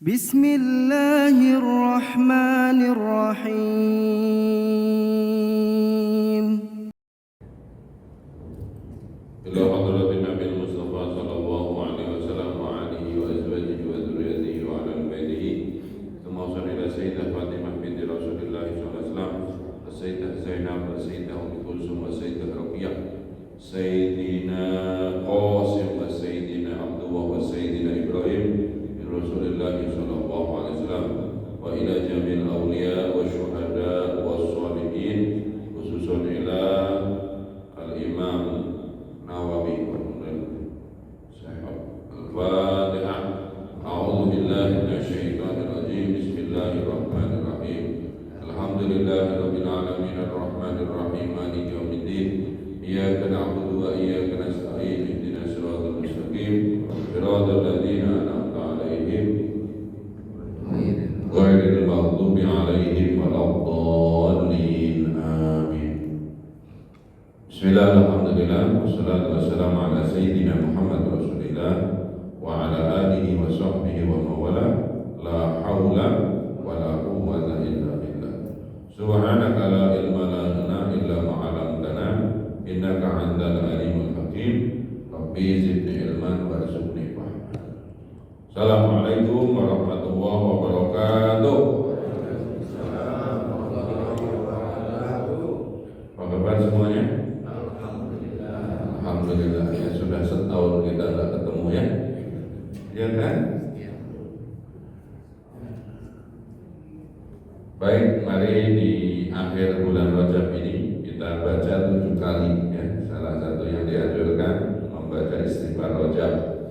Bismillahirrahmanirrahim. إلى حضرة النبي المصطفى صلى الله عليه وسلم وآله وأزواجه وذريته وعلى بيته ثم صل إلى سيدة فاطمة بنت رسول الله صلى الله عليه وسلم والسيدة زينب والسيدة أم كلثوم والسيدة رقية سيدنا قاسم وسيدنا عبد الله وسيدنا إبراهيم من رسول الله صلى الله عليه وسلم وإلى جميع الأولياء والشهداء والصالحين خصوصا إلى الإمام Nawawi Al-Fatihah. A'udzu billahi minasyaitonir rajim. Bismillahirrahmanirrahim. Alhamdulillahirabbil alamin arrahmanir rahim maliki yaumiddin. Iyyaka na'budu wa iyyaka nasta'in. Ihdinas siratal mustaqim. Siratal ladzina an'amta 'alaihim ghairil maghdubi 'alaihim waladdallin. Amin. Bismillah, alhamdulillah, wassalatu wassalamu ala sayyidina Muhammad Rasulillah wa ala alihi wa sahbihi wa mawala la hawla wa la quwwata illa billah. Subhanaka la ilma lana illa ma'alamtana innaka antal alimul hakim. Rabbi zidni ilman warzuqni fahma. Assalamualaikum warahmatullahi wabarakatuh. Apa kabar semuanya? Alhamdulillah, ya sudah setahun kita nggak ketemu ya, ya kan? Baik, mari di akhir bulan Rajab ini kita baca 7 kali ya. Salah satu yang dianjurkan membaca istighfar Rajab.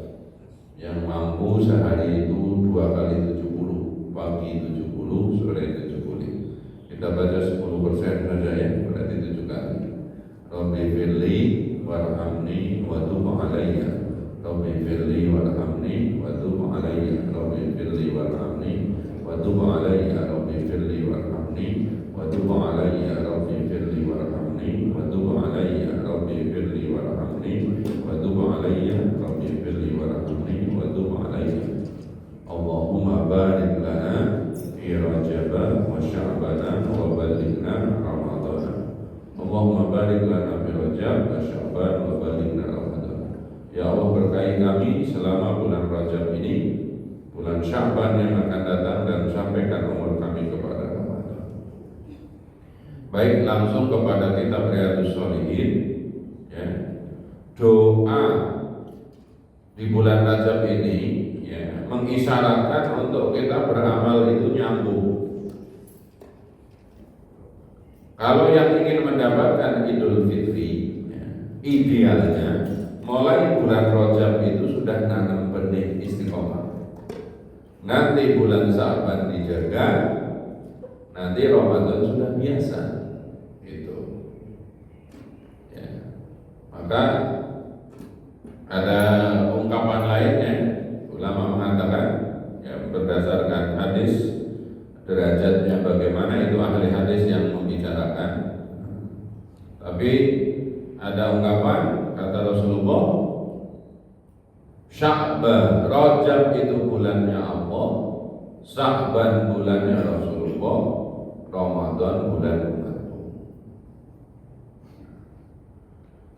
Yang mampu sehari itu 2 kali 70, pagi 70, sore 70. Kita baca 10% saja ya, berarti 7 kali. Rabbi firli warhamni wa tub alayya. Rabbi firli warhamni wa tub alayya. Rabbi firli warhamni wa tub alayya. Rabbi firli warhamni wa tub alayya. Rabbi firli warhamni wa tub alayya. Rabbi firli warhamni wa tub alayya. Rabbi firli warhamni wa tub alayya. Allahumma barik lana fi Rajab wa Sya'ban wa ballighna Ramadan. Allahumma barik lana fi Rajab wa Sya'ban wa ballighna Ramadan. Ya Allah, berkahi kami selama bulan Rajab ini, bulan Sya'ban yang akan datang, dan sampaikan umur kami kepada Ramadan. Baik, langsung kepada kitab Riyadhus Shalihin ya. Doa di bulan Rajab ini ya, mengisyaratkan untuk kita beramal itu nyambung. Kalau yang ingin mendapatkan Idul Fitri ya, idealnya mulai bulan Rajab itu sudah nanam benih istiqomah. Nanti bulan Sya'ban dijaga, nanti Ramadan sudah biasa gitu ya. Maka ada ungkapan lainnya, ulama mengatakan ya, berdasarkan hadis, derajatnya bagaimana itu ahli hadis yang membicarakan. Tapi ada ungkapan kata Rasulullah, Sya'ban, Rajab itu bulannya Allah, Sya'ban bulannya Rasulullah, Ramadan bulan umatku.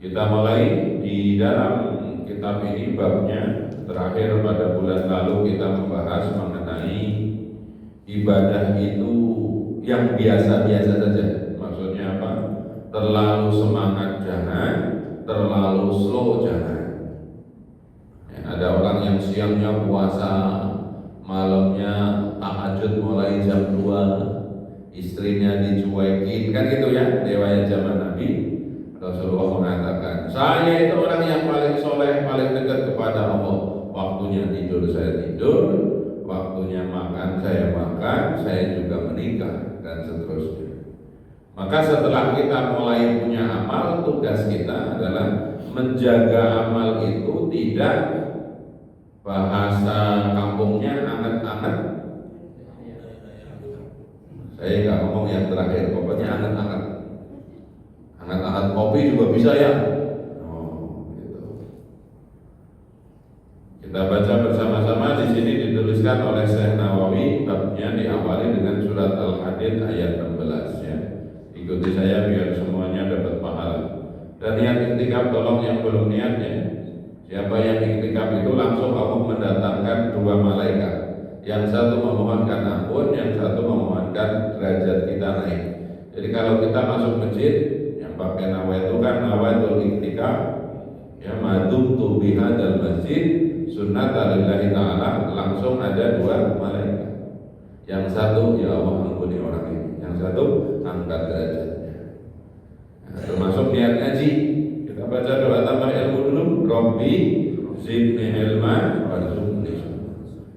Kita mulai di dalam kitab ini, babnya terakhir pada bulan lalu kita membahas mengenai ibadah itu yang biasa-biasa saja. Maksudnya apa? Terlalu semangat jangan, terlalu slow jangan ya, ada orang yang siangnya puasa, malamnya tahajud mulai jam 2, istrinya dicuekin, kan gitu ya, dewanya zaman Nabi. Rasulullah mengatakan, saya itu orang yang paling soleh, paling dekat kepada Allah. Waktunya tidur saya tidur, waktunya makan saya makan, saya juga menikah, dan seterusnya. Maka setelah kita mulai punya amal, tugas kita adalah menjaga amal itu tidak, bahasa kampungnya, anget-anget. Saya nggak ngomong yang terakhir, pokoknya anget-anget. Anget-anget kopi juga bisa ya. Oh, gitu. Kita baca bersama-sama. Di sini dituliskan oleh Syekh Nawawi Al-Hadid ayat 16 ya. Ikuti saya biar semuanya dapat pahala. Dan niat iktikaf tolong yang belum niat ya. Siapa yang iktikaf itu langsung Allah mendatangkan dua malaikat. Yang satu memohonkan ampun, yang satu memohonkan derajat kita naik. Jadi kalau kita masuk masjid yang pakai nawaitu kan nawaitul iktikaf ya, madum bihadzal masjid sunnatan lillahi ta'ala, langsung ada dua malaikat. Yang satu ya Allah ampuni orang ini, yang satu angkat derajatnya. Nah, termasuk niat ngaji. Kita baca doa tambah ilmu dulu. Rabbi zidni ilman warzuqni.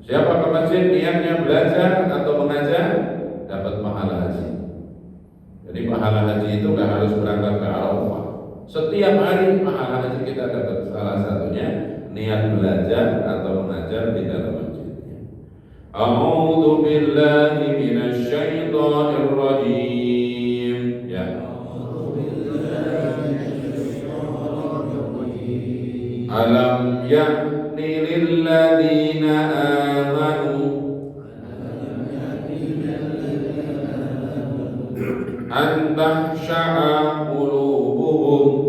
Siapa ke masjid niatnya belajar atau mengajar dapat pahala haji. Jadi pahala haji itu nggak harus berangkat ke Arafah. Setiap hari pahala haji kita dapat. Salah satunya niat belajar atau mengajar di dalam masjidnya. A'udzu billahi minasy syaithanir rajim. Ya. Alam ya'ni lil ladzina amanu an tahsha'a qulubuhum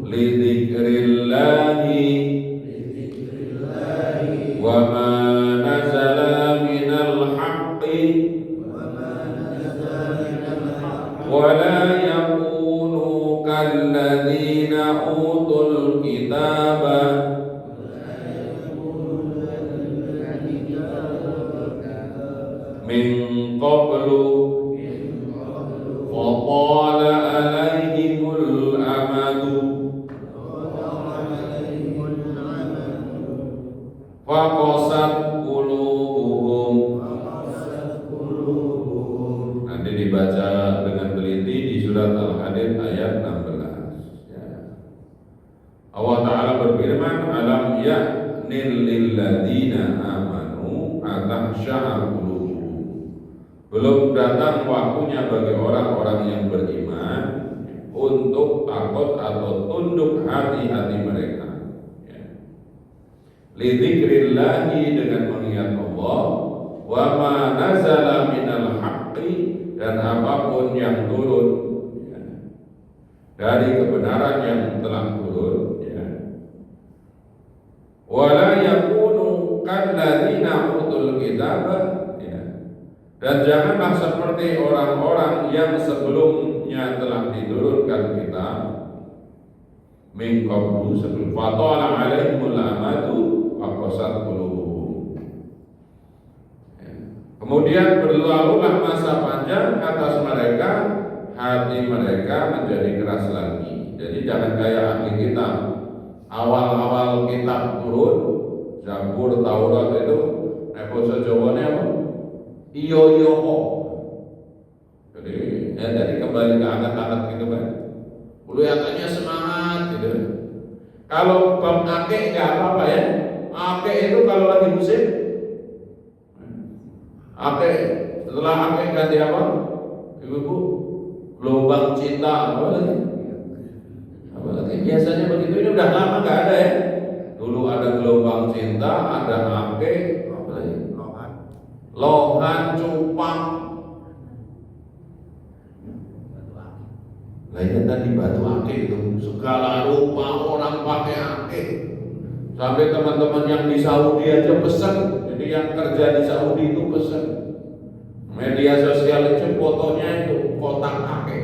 li dzikrillahi wa ma nazala minal haqqi wa la yakunu kalladzina utul kitaba min qablu wa qala alaihimul amadu wa qasat qulubuhum. Nanti dibaca dengan teliti di surat Al-Hadid ayat 16 ya. Allah Ta'ala berfirman, alam ya'nil lilladzina amanu atahsya'a qulubuhum. Belum datang waktunya bagi orang-orang yang beriman untuk takut atau tunduk hati-hati mereka ya. Lidzikrillahi, dengan mengingat Allah, wa ma nazala minal haqqi, dan apapun yang turun ya, dari kebenaran yang telah turun ya. Wala yakunu kalladzina utul kitaba ya. Dan janganlah seperti orang-orang yang sebelumnya telah diturunkan kitab min qablu, sebelum fatala alaihimul amadu wa qasat qulubuhum. Kemudian berlalulah masa panjang atas mereka, hati mereka menjadi keras lagi. Jadi jangan kayak ahli kitab. Awal-awal kitab turun, Zabur, Taurat itu basa Jawane apa? Iyo jadi kembali ke akad-akad gitu kan. Kelihatannya semangat gitu. Kalau bab akik nggak apa-apa ya. Akik itu kalau lagi musim akik, setelah akik ganti apa? Ibu-ibu, gelombang cinta apa lagi? Apa lagi? Biasanya begitu, ini udah lama nggak ada ya. Dulu ada gelombang cinta, ada akik, apa lagi? Lohan, cupang. Nah ini tadi batu akik itu, segala rupa orang pakai akik. Sampai teman-teman yang di Saudi aja pesan. Jadi yang kerja di Saudi itu pesan. Media sosial itu fotonya itu kotak akik.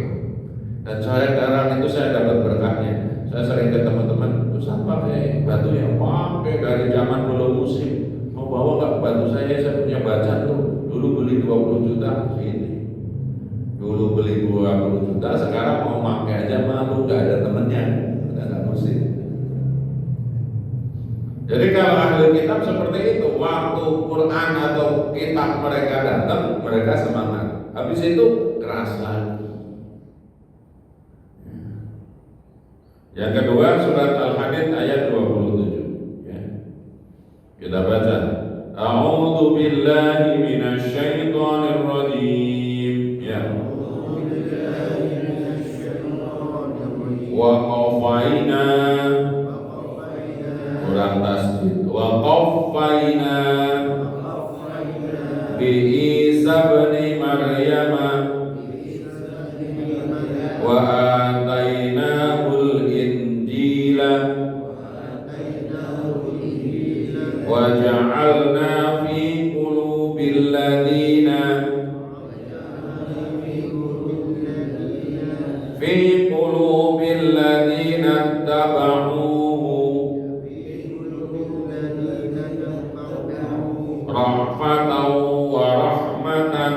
Dan saya sekarang itu saya dapat berkahnya. Saya sering ke teman-teman, Ustaz pakai batu yang pakai dari zaman belum musim. Mau bawa nggak batu saya punya baca tuh. Dulu beli 20 juta sini. Dulu beli 20 juta, sekarang mau pakai aja malu, nggak ada temennya, nggak ada musim. Jadi kalau ahli kitab seperti itu, waktu Quran atau kitab mereka datang, mereka semangat. Habis itu keras lagi. Yang kedua surat Al-Hadid ayat 27 ya. Kita baca. A'udzu billahi minasy syaithanir rajim ya. Wa qafaina, kurang tasdid, wa qafaina bi Isa bin Maryam wa atainahul injila wa ja'alna fi qulubil ladina tabauhu rahmatan wa rahmatan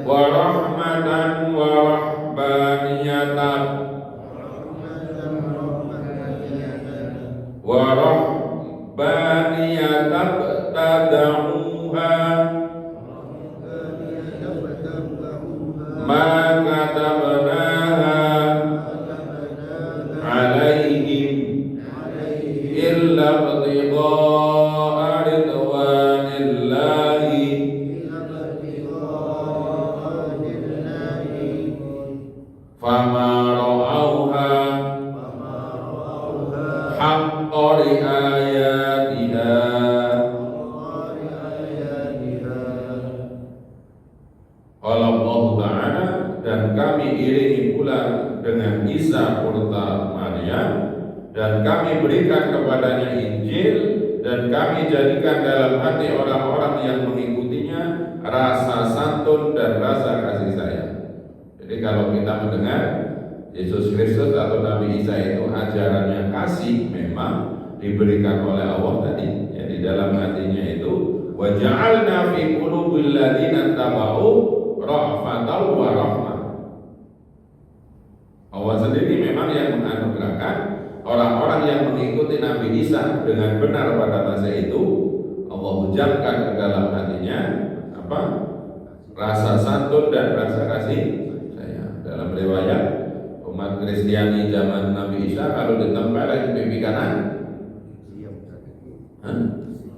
wa rahmatan wa rahbaniyatan wa rahbaniyatan tad'uha ma katabnaha alaihim illa ibtigha'a ridwanillahi fama ra'awha haqqa ri'ayatiha. Allah Ta'ala, dan kami iringi pula dengan Isa purta Maryam, dan kami berikan kepadanya Injil, dan kami jadikan dalam hati orang-orang yang mengikutinya rasa santun dan rasa kasih sayang. Jadi kalau kita mendengar Yesus Kristus atau Nabi Isa itu ajarannya kasih, memang diberikan oleh Allah tadi, ya, di dalam hatinya itu wa ja'alna fi qulubil ladzina tabau ra'fatan wa rahmah. Allah sendiri memang yang menganugerahkan orang-orang yang mengikuti Nabi Isa dengan benar pada masa itu. Allah hujamkan ke dalam hatinya apa? Rasa santun dan rasa kasih sayang. Dalam riwayat umat Kristiani zaman Nabi Isa, kalau ditempel pipi kanan,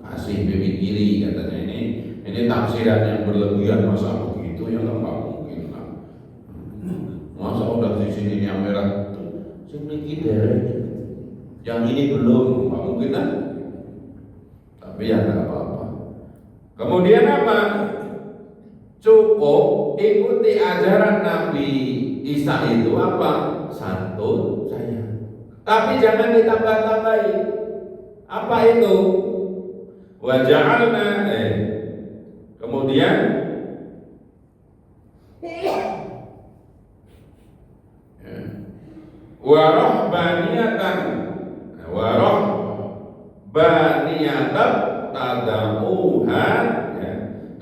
kasih pipi kiri, katanya. Ini tafsiran yang berlebihan, masa begitu ya, nggak mungkin lah. Masa udah di sini yang merah, sini kita, yang ini belum, nggak mungkin lah. Tapi ya nggak apa-apa. Kemudian apa? Cukup ikuti ajaran Nabi Isa itu apa? Santun sayang. Tapi jangan ditambah-tambahi. Apa itu? Wa ja'alna kemudian wa rahbaniyatan tad'uha, ya.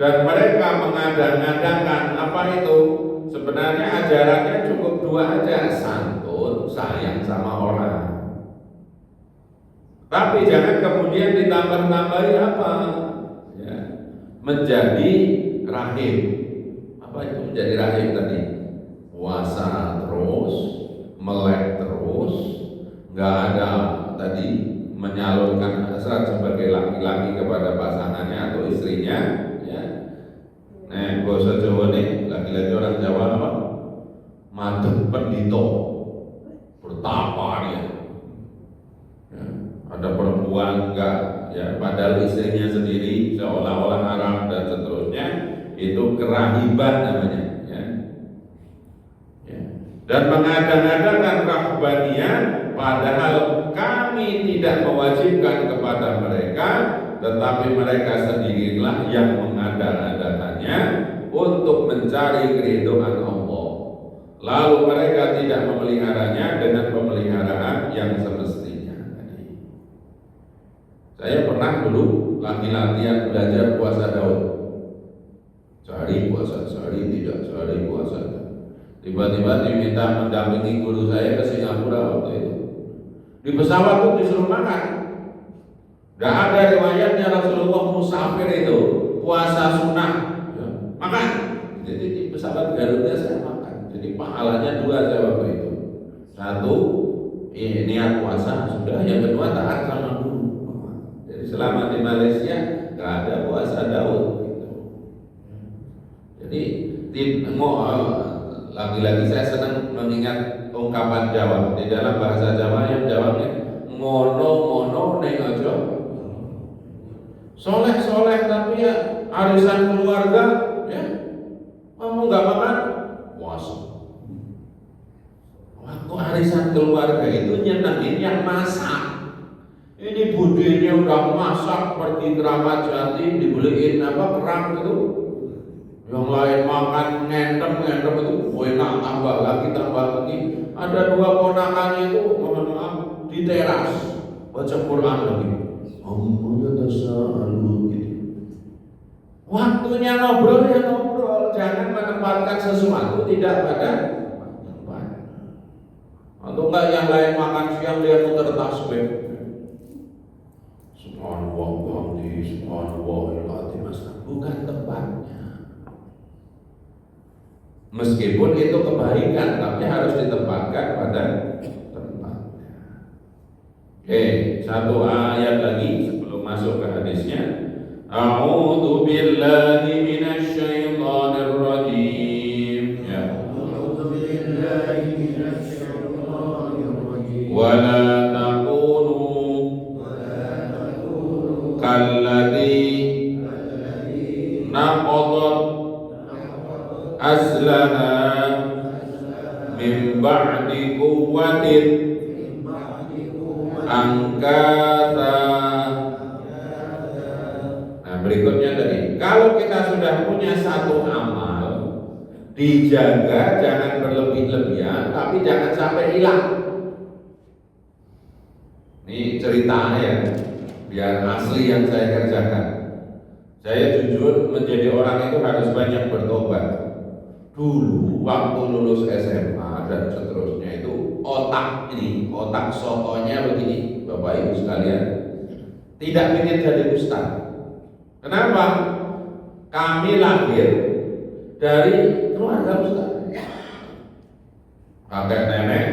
Dan mereka mengadang-adangkan apa itu? Sebenarnya ajarannya cukup dua aja, santun, sayang sama orang. Tapi jangan kemudian ditambah-tambahi apa? Ya, menjadi rahim. Apa itu menjadi rahim tadi? Puasa terus, melek terus, nggak ada tadi menyalurkan hasrat sebagai laki-laki kepada pasangannya atau istrinya, ya. Nah, bahasa Jawa nih, laki-laki orang Jawa apa? Madep pendito, bertapa dia. Ya, ada perempuan enggak, ya, padahal istrinya sendiri seolah-olah haram dan seterusnya, itu kerahiban namanya, ya. Ya. Dan mengadang-adangkan rahbaniyah, padahal kami tidak mewajibkan kepada mereka, tetapi mereka sendirilah yang mengada-adakannya untuk mencari keridhaan Allah. Lalu mereka tidak memeliharanya dengan pemeliharaan yang semestinya. Saya pernah dulu latihan belajar puasa Daud. Sehari puasa, sehari tidak, sehari puasa. Tiba-tiba diminta mendampingi guru saya ke Singapura waktu itu. Di pesawat tuh disuruh makan. Gak ada riwayatnya Rasulullah musafir itu puasa sunnah, ya, makan. Jadi di pesawat Garuda saya makan. Jadi pahalanya dua saya waktu itu. Satu, niat puasa sudah. Yang kedua taat sama guru. Jadi selama di Malaysia gak ada puasa Daud. Gitu. Jadi lagi-lagi saya senang mengingat ungkapan Jawa. Di dalam bahasa Jawa yang jawabnya ngono-ngono neng aja. Soleh tapi ya arisan keluarga, ya, kamu nggak makan, puasa. Waktu arisan keluarga itu nyenengin yang masak. Ini budenya udah masak, pergi keramat jati dibeliin kerang itu. Yang lain makan ngentem itu enak, tambah lagi. Ada dua ponakannya itu mohon maaf di teras baca Quran lagi. Waktunya ngobrol ya ngobrol, jangan menempatkan sesuatu tidak pada tempat. Atau enggak yang lain makan siang dia muter tasbih. Subhanallah wa bihamdihi subhanallah bukan tempatnya. Meskipun itu kebaikan, tapi harus ditempatkan pada tempatnya. Oke, satu ayat lagi sebelum masuk ke hadisnya. A'udzu billahi minasy syaithanir rajim. Ya. A'udzu billahi minasy syaithanir rajim. Wala takunu kalladzi naqadat azlaha min ba'di quwwatin angkasa. Nah berikutnya tadi, kalau kita sudah punya satu amal, dijaga jangan berlebih-lebihan, tapi jangan sampai hilang. Ini ceritanya ya, biar asli yang saya kerjakan. Saya jujur menjadi orang itu harus banyak bertobat. Dulu waktu lulus SMA dan seterusnya itu otak sotonya begini, Bapak Ibu sekalian, tidak ingin jadi ustaz. Kenapa? Kami lahir dari keluarga ustaz, kakek nenek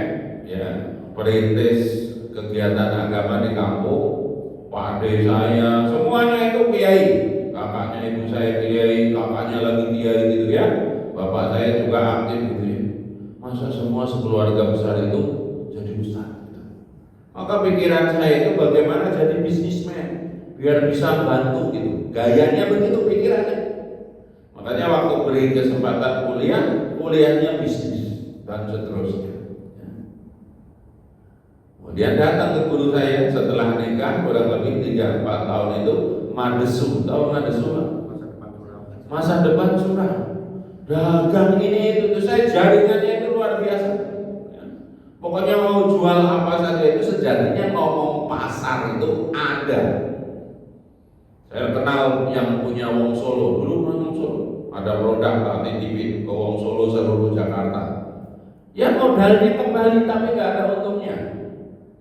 ya perintis kegiatan agama di kampung, Pak ade saya semuanya itu kiai, kakaknya ibu saya kiai, kakaknya lagi kiai gitu ya. Bapak saya juga aktif gitu ya. Masa semua sekeluarga besar itu jadi ustaz gitu. Maka pikiran saya itu bagaimana jadi bisnismen biar bisa bantu gitu. Gayanya begitu pikirannya. Makanya waktu beri kesempatan kuliahnya bisnis dan seterusnya. Kemudian datang ke guru saya setelah nikah kurang lebih 3-4 tahun itu madesu. Tahu madesu? Masa depan suram. Dagang ini itu saya jaringannya itu luar biasa. Pokoknya mau jual apa saja itu sejatinya ngomong pasar itu ada. Saya kenal yang punya Wong Solo, dulu Wong Solo. Ada produk tak titipin ke Wong Solo seluruh Jakarta. Ya modalnya kembali tapi nggak ada untungnya.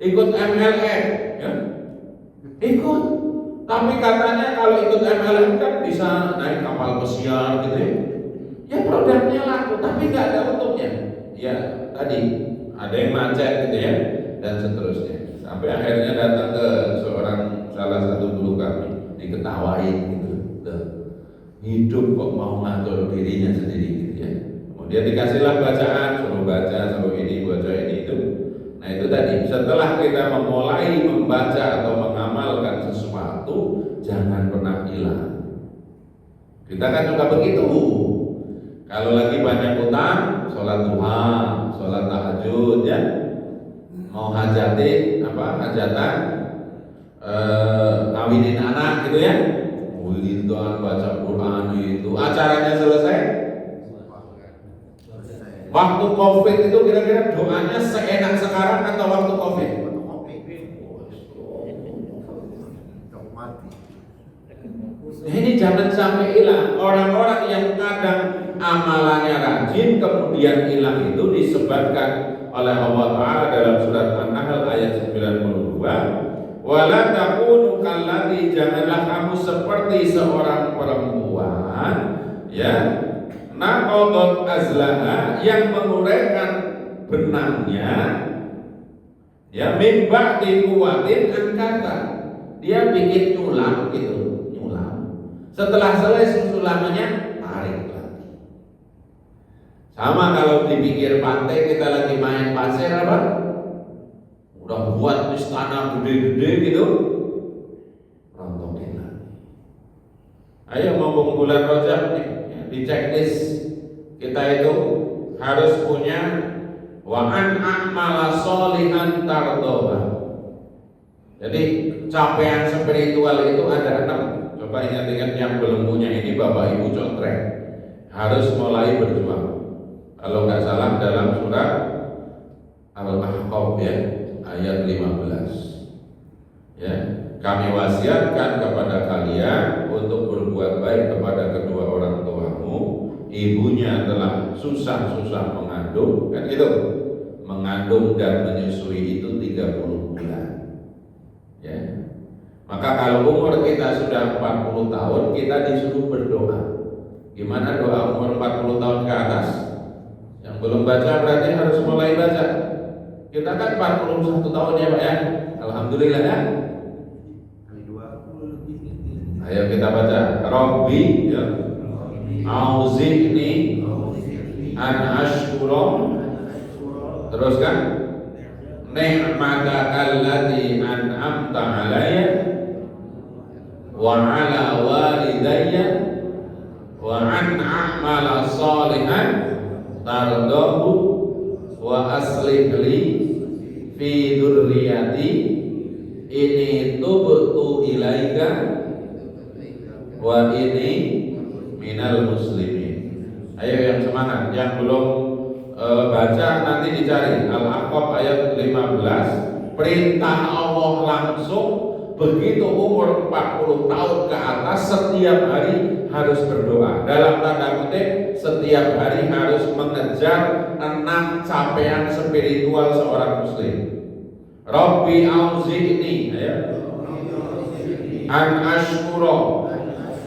Ikut MLM, ya. Ikut. Tapi katanya kalau ikut MLM kan bisa naik kapal pesiar gitu ya. Ya produknya laku, tapi nggak ada untungnya. Ya tadi ada yang macet gitu ya dan seterusnya. Sampai akhirnya datang ke salah satu guru kami, diketawain gitu. Hidup kok mau ngatur dirinya sendiri gitu ya. Kemudian dikasihlah bacaan, suruh baca, suruh ini, baca ini itu. Nah itu tadi, setelah kita memulai membaca atau mengamalkan sesuatu, jangan pernah hilang. Kita kan juga begitu. Kalau lagi banyak utang, sholat duha, sholat tahajud ya, mau hajatan, ngawinin anak gitu ya, wiridhan, baca Quran itu, acaranya selesai. Waktu COVID itu kira-kira doanya seenak sekarang atau waktu COVID? Ini jangan sampai hilang. Orang-orang yang kadang amalannya rajin kemudian hilang itu disebabkan oleh Allah Ta'ala dalam surat An-Nahl ayat 92. Wala takunu kallati, janganlah kamu seperti seorang perempuan ya naqadat azlaha, yang menguraikan benangnya ya min ba'di quwwatin angkata, dia bikin nyulam gitu, setelah selesai susulannya tarik lagi. Sama kalau di pinggir pantai kita lagi main pasir apa? Udah buat istana gede-gede gitu, rontokin lagi. Ayo mumpung bulan Rajab nih, di checklist kita itu harus punya wa an a'mala sholihan tardoha. Jadi capaian spiritual itu ada 6. Coba ingat-ingat yang belum punya ini Bapak Ibu contrek, harus mulai berjuang. Kalau nggak salah dalam surat Al-Ahqaf ya, ayat 15. Ya, kami wasiatkan kepada kalian untuk berbuat baik kepada kedua orang tuamu. Ibunya telah susah-susah mengandung, kan gitu. Mengandung dan menyusui itu 30 bulan. Ya. Maka kalau umur kita sudah 40 tahun, kita disuruh berdoa. Gimana doa umur 40 tahun ke atas? Yang belum baca berarti harus mulai baca. Kita kan 41 tahun ya Pak ya. Alhamdulillah ya. Ayo kita baca. Rabbi ya. Auzi'ni an ashkura. Teruskan. Ni'mataka allati an'amta 'alayya wa 'ala walidayya wa an a'mala shalihan tardahu wa aslih li fi dzurriyyati inni tubtu ilaika wa inni minal muslimin. Ayo yang semangat, yang belum baca nanti dicari Al-Ahqaf ayat 15. Perintah Allah langsung begitu umur 40 tahun ke atas setiap hari harus berdoa. Dalam tanda kutip setiap hari harus mengejar 6 capaian spiritual seorang muslim. Rabbi auzi'ni an ashkura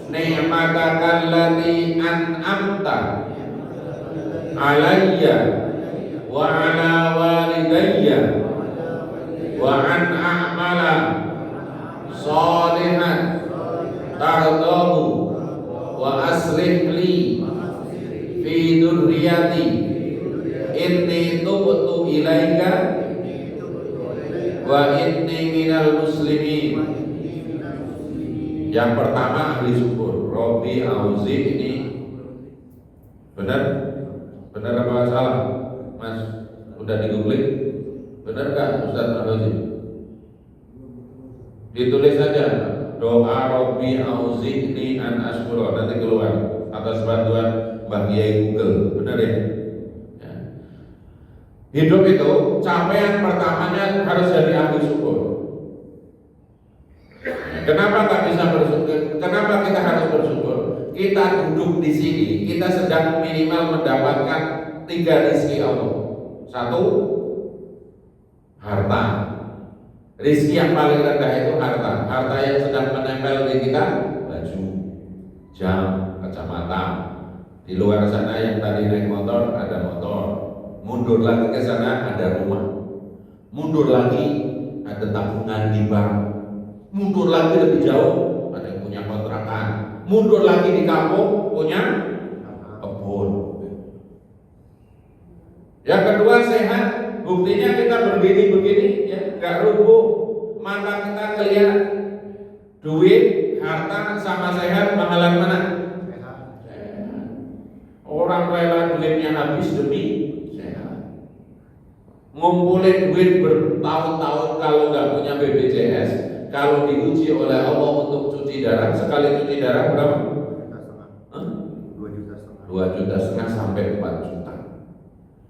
ni'mataka allati an'amta alayya wa ala walidayya wa an a'mala shalihan tardahu wa aslih li fi dzurriyyati inni tubtu ilaika wa inni minal muslimin. Yang pertama ahli syukur. Rabbi auzi'ni. Benar? Benar apa salah? Mas, udah di-googling? Benar kan Ustaz Nawazi? Ditulis saja doa Rabbi auzi'ni an ashkura, nanti keluar atas bantuan Mbah Kiai Google. Benar ya? Ya. Hidup itu capaian pertamanya harus jadi ahli syukur. Kenapa tak bisa bersyukur? Kenapa kita harus bersyukur? Kita duduk di sini, kita sedang minimal mendapatkan 3 rezeki Allah. 1, harta. Rezeki yang paling rendah itu harta. Harta yang sedang menempel di kita, baju, jam, kacamata. Di luar sana yang tadi naik motor, ada motor. Mundur lagi ke sana, ada rumah. Mundur lagi, ada tabungan di bank. Mundur lagi lebih jauh, ada yang punya kontrakan. Mundur lagi di kampung, punya kebun. Yang kedua sehat, buktinya kita berdiri begini, ya, gak rubuh, mata kita kelihatan. Duit, harta, sama sehat, bakalan mana? Orang rela duitnya habis demi sehat. Ngumpulin duit bertahun-tahun kalau nggak punya BPJS, kalau diuji oleh Allah untuk cuci darah, sekali cuci darah berapa? 2,5 juta sampai 4 juta.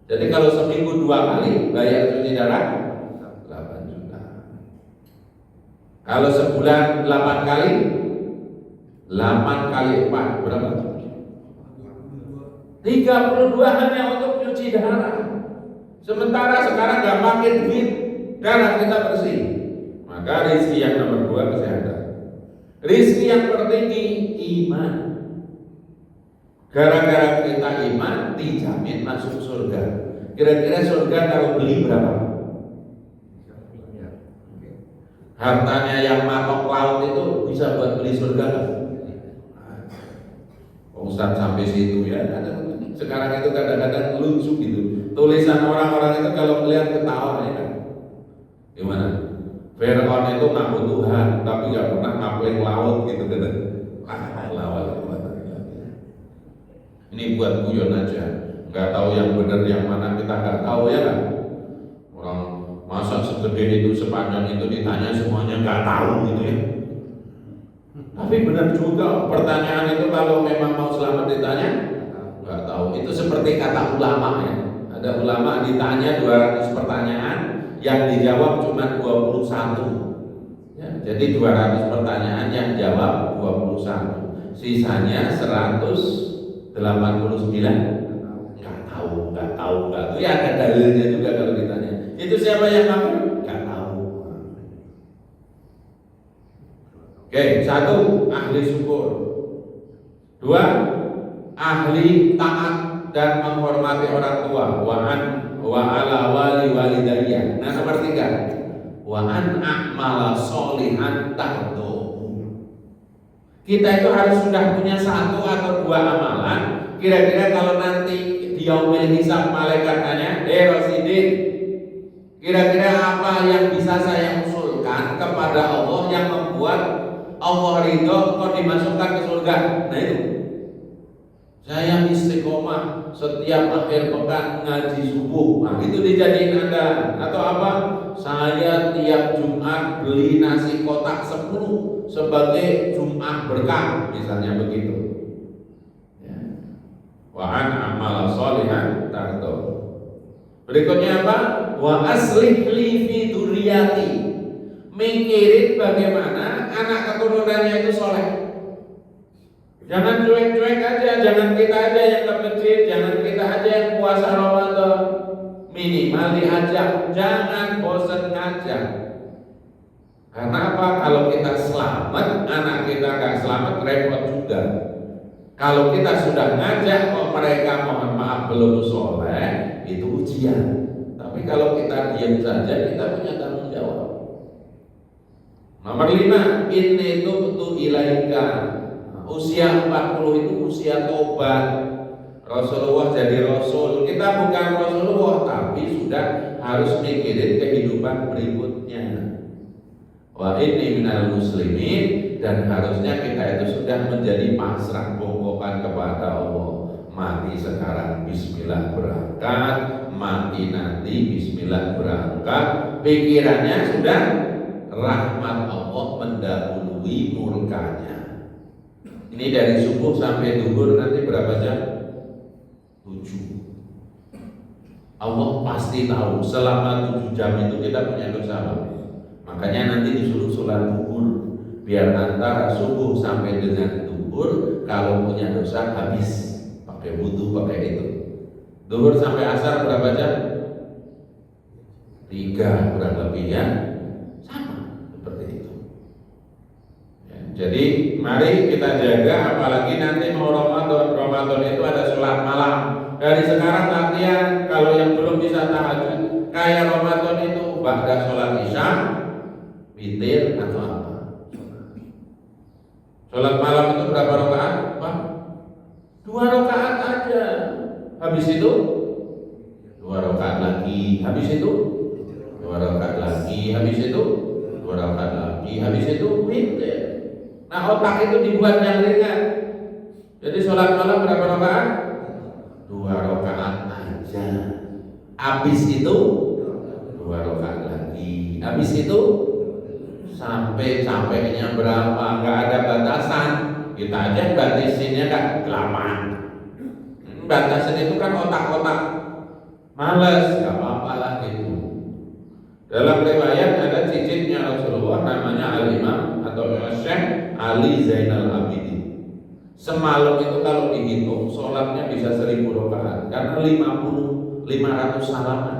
Jadi kalau seminggu 2 kali bayar cuci darah 8 juta. Kalau sebulan 8 kali, 8 kali 4 berapa? 32 hanya untuk cuci darah. Sementara sekarang nggak pakai duit, darah kita bersih. Maka rezeki yang nomor 2 kesehatan. Rezeki yang tertinggi iman. Gara-gara kita iman dijamin masuk surga. Kira-kira surga kalau beli berapa? Hartanya yang matok laut itu bisa buat beli surga. Ustaz sampai situ ya. Sekarang itu kadang-kadang lucu gitu. Tulisan orang-orang itu kalau melihat ketawa ya kan. Gimana? Fir'aun itu ngaku Tuhan, tapi nggak pernah ngapelin laut gitu kan. Laut. buat guyon aja. Nggak tahu yang benar yang mana, kita nggak tahu ya kan. Orang masa segede itu, sepanjang itu ditanya semuanya nggak tahu gitu ya. Tapi benar juga pertanyaan itu kalau memang mau selamat ditanya nggak tahu. Itu seperti kata ulama ya. Ada ulama ditanya 200 pertanyaan, yang dijawab cuma 21. Ya, jadi 200 pertanyaan yang jawab 21. Sisanya 189 nggak tahu. Ya ada dalilnya juga kalau ditanya. Itu siapa yang kafir? Nggak tahu. Oke, 1 ahli syukur. 2 ahli taat dan menghormati orang tua. Wa ala walidayya. Nah, nomor 3 wa an a'mala sholihan tardohu. Kita itu harus sudah punya 1 atau 2 amalan. Kira-kira kalau nanti di yaumil hisab malaikat tanya, Rosidin, kira-kira apa yang bisa saya usulkan kepada Allah yang membuat Allah ridho kau dimasukkan ke surga? Nah itu, saya istiqomah setiap akhir pekan ngaji subuh. Nah itu dijadiin Anda. Atau apa? Saya tiap Jumat beli nasi kotak 10 sebagai Jumat berkah, misalnya begitu. Ya. Wa an amal sholihan tardo. Berikutnya apa? Wa aslih li fi dzurriyyati. Mikirin bagaimana anak keturunannya itu soleh. Jangan cuek-cuek aja, jangan kita aja yang ke masjid, jangan kita aja yang puasa Ramadan. Minimal diajak, jangan bosan ngajak. Karena apa? Kalau kita selamat, anak kita gak selamat, repot juga. Kalau kita sudah ngajak kok mereka mohon maaf belum soleh, itu ujian. Tapi kalau kita diam saja, kita punya tanggung jawab. Nomor 5, ini tubtu ilaika. Usia 40 itu usia tobat. Rasulullah jadi Rasul. Kita bukan Rasulullah, tapi sudah harus mikirin kehidupan berikutnya. Wa inni minal muslimin. Dan harusnya kita itu sudah menjadi pasrah bobokan kepada Allah. Mati sekarang bismillah berangkat, mati nanti bismillah berangkat. Pikirannya sudah rahmat Allah mendahului murkanya. Ini dari subuh sampai duhur nanti berapa jam? 7. Allah pasti tahu selama 7 jam itu kita punya dosa apa. Makanya nanti disuruh sholat duhur, biar antara subuh sampai dengan duhur kalau punya dosa habis, pakai wudu, pakai itu. Duhur sampai asar berapa jam? 3 kurang lebih ya. Sama seperti itu. Jadi mari kita jaga, apalagi nanti mau Ramadan. Ramadan itu ada sholat malam. Dari sekarang latihan, kalau yang belum bisa tahajud, kayak Ramadan itu ba'da sholat isya, witir atau apa. Sholat malam itu berapa rakaat? 2 rakaat aja. Habis itu 2 rakaat lagi. Habis itu 2 rakaat lagi. Habis itu 2 rakaat lagi. Habis itu witir. Nah otak itu dibuat yang ringan. Jadi sholat malam berapa rakaat? 2 rakaat aja. Habis itu 2 rakaat lagi. Habis itu sampai-sampainya berapa? Nggak ada batasan. Kita aja batasinnya kan 8. Batasan itu kan otak-otak malas, nggak apa-apa lah gitu. Dalam riwayat ada cicitnya Rasulullah namanya Al-Imam atau Syekh Ali Zainal Abidin. Semalam itu kalau dihitung sholatnya bisa 1000 rakaat karena 500 salaman.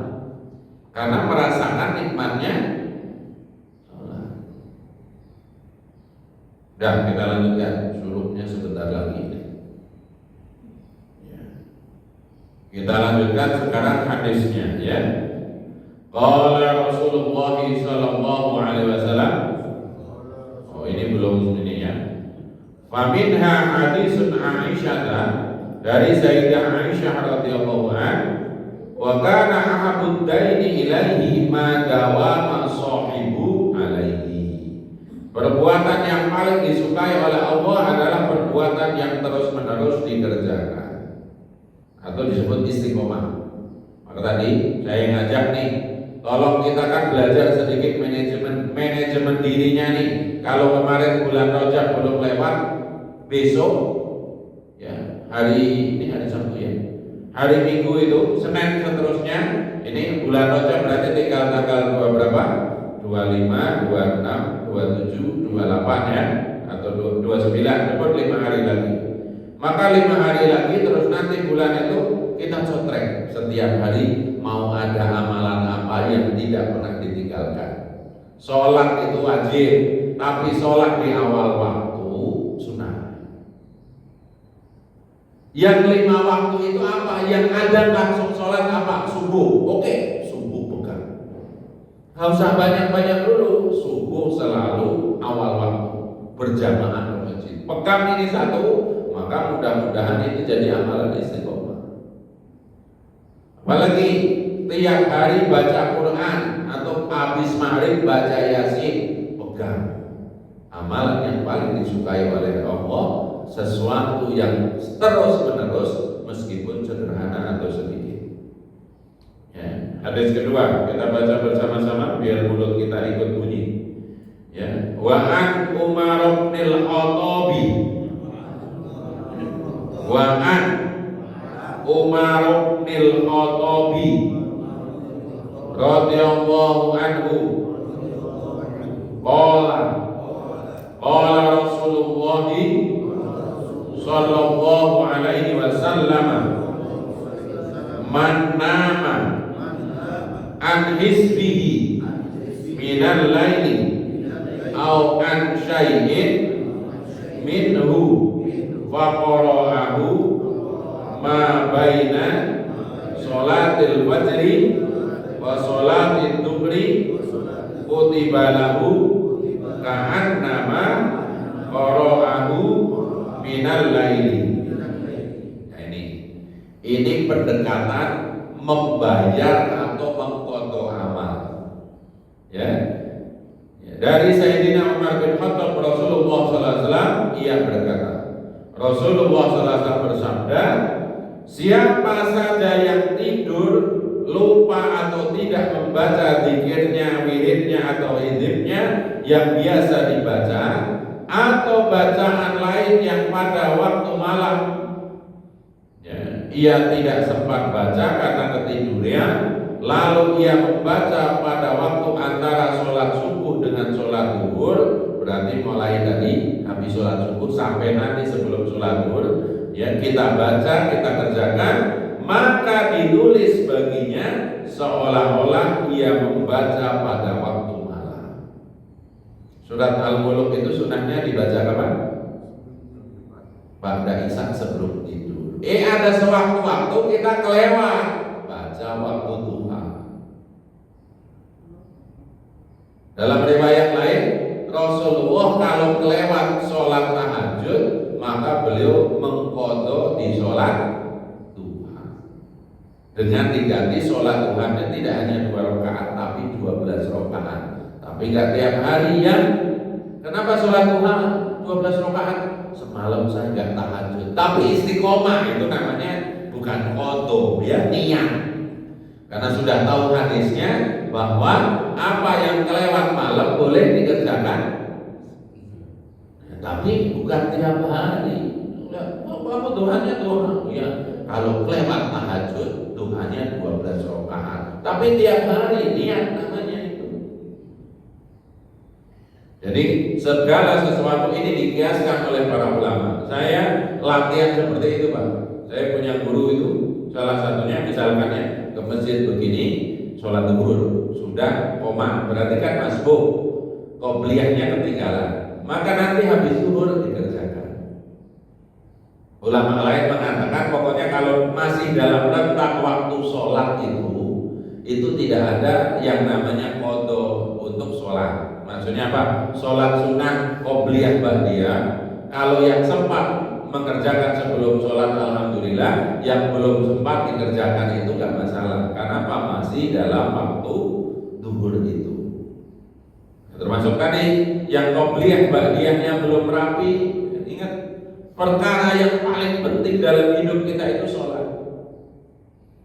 Karena merasakan nikmatnya sholat. Dan kita lanjutkan syuruknya sebentar lagi. Ya. Kita lanjutkan sekarang hadisnya ya. Qala Rasulullah sallallahu alaihi wasallam. Oh ini belum ini ya. Faminha hadisun Aisyah dari Sayyidah Aisyah radhiyallahu anha wa kana ahabud daini ilaihi ma dawama sahibu alaihi. Perbuatan yang paling disukai oleh Allah adalah perbuatan yang terus-menerus dikerjakan. atau disebut istiqomah. Maka tadi saya ngajak nih, tolong kita kan belajar sedikit manajemen dirinya nih. Kalau kemarin bulan Rajab belum lewat, besok ya hari ini hari Sabtu ya, hari Minggu itu Senin seterusnya, ini bulan Rajab berarti tinggal tanggal berapa? 25, 26, 27, 28 ya, atau 29, cukup 5 hari lagi. Maka 5 hari lagi terus nanti bulan itu kita cotrek setiap hari mau ada amalan apa yang tidak pernah ditinggalkan. Sholat itu wajib, tapi sholat di awal waktu sunnah. Yang 5 waktu itu apa? Yang ada langsung sholat apa? Subuh. Oke, subuh pegang. Gak usah banyak-banyak dulu. Subuh selalu awal waktu, berjamaah ke masjid. Pegang ini satu, maka mudah-mudahan ini jadi amalan istiqomah. Apalagi tiap hari baca Quran atau habis maghrib baca Yasin, pegang. Amalan yang paling disukai oleh Allah, sesuatu yang terus-menerus meskipun sederhana atau sedikit. Ya, hadis kedua kita baca bersama-sama biar mulut kita ikut bunyi. Ya, wa an Umar bin Khattabi, wa an Umar bin Khattabi radhiyallahu anhu qala Rasulullah sallallahu alaihi wasallam man nama an hisbihi minal laili au an syai'in minhu faqara'ahu ma baina sholatil fajri wa sholatil dhuhri kutiba lahu ka'annama qara'ahu minal laili. Nah ini pendekatan membayar atau mengqadha amal. Ya. Dari Sayyidina Umar bin Khattab Rasulullah SAW ia berkata, Rasulullah SAW bersabda, siapa saja yang tidur lupa atau tidak membaca zikirnya, wiridnya atau hizibnya yang biasa dibaca atau bacaan lain yang pada waktu malam ya, ia tidak sempat baca karena ketidurian, lalu ia membaca pada waktu antara sholat subuh dengan sholat zuhur, berarti mulai dari habis sholat subuh sampai nanti sebelum sholat zuhur ya, kita baca, kita kerjakan, maka ditulis baginya seolah-olah ia membaca pada waktu malam. Surat Al-Mulk itu sunahnya dibaca kapan? Ba'da isya sebelum tidur. Ada sewaktu-waktu kita kelewat baca waktu duha. Dalam riwayat lain, Rasulullah kalau kelewat sholat tahajud, maka beliau mengqadha di sholat duha dengan diganti sholat duhanya tidak hanya 2 rakaat tapi 12 rakaat. Tapi nggak tiap hari ya. Kenapa sholat duha 12 rakaat? Semalam saya nggak tahajud, tapi istiqomah itu namanya bukan qadha ya, niat. Karena sudah tahu hadisnya bahwa apa yang kelewat malam boleh dikerjakan, tapi bukan tiap hari. Apa doanya doa? Ya, kalau kelewat tahajud, doanya 12 rakaat. Tapi tiap hari niat namanya itu. Jadi segala sesuatu ini dikiaskan oleh para ulama. Saya latihan seperti itu, Pak. Saya punya guru itu, salah satunya misalkan ya, ke masjid begini, sholat zuhur sudah koma, berarti kan masbuk, qobliyahnya ketinggalan. Maka nanti habis zuhur dikerjakan. Ulama lain mengatakan pokoknya kalau masih dalam rentang waktu sholat itu tidak ada yang namanya qadha untuk sholat. Maksudnya apa? Sholat sunnah qobliyah ba'diyah, kalau yang sempat mengerjakan sebelum sholat alhamdulillah, yang belum sempat dikerjakan itu gak masalah. Karena apa? Masih dalam waktu zuhur itu. Termasuk tadi yang qobliyah ba'diyahnya belum rapi. Ingat, perkara yang paling penting dalam hidup kita itu sholat.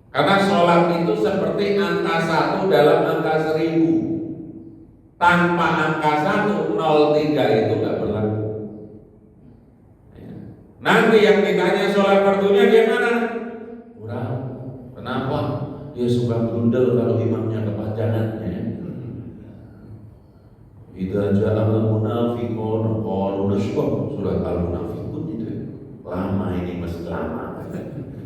Karena sholat itu seperti angka 1 dalam angka 1000. Tanpa angka 103 itu nggak berlaku. Nanti yang ditanya sholat fardunya gimana? Kurang. Kenapa? Dia suka berundel kalau imamnya kepanjangannya. Idza ja'al munafiqun qalu nashhadu, surat al-munafiqun itu. Lama ini masih lama.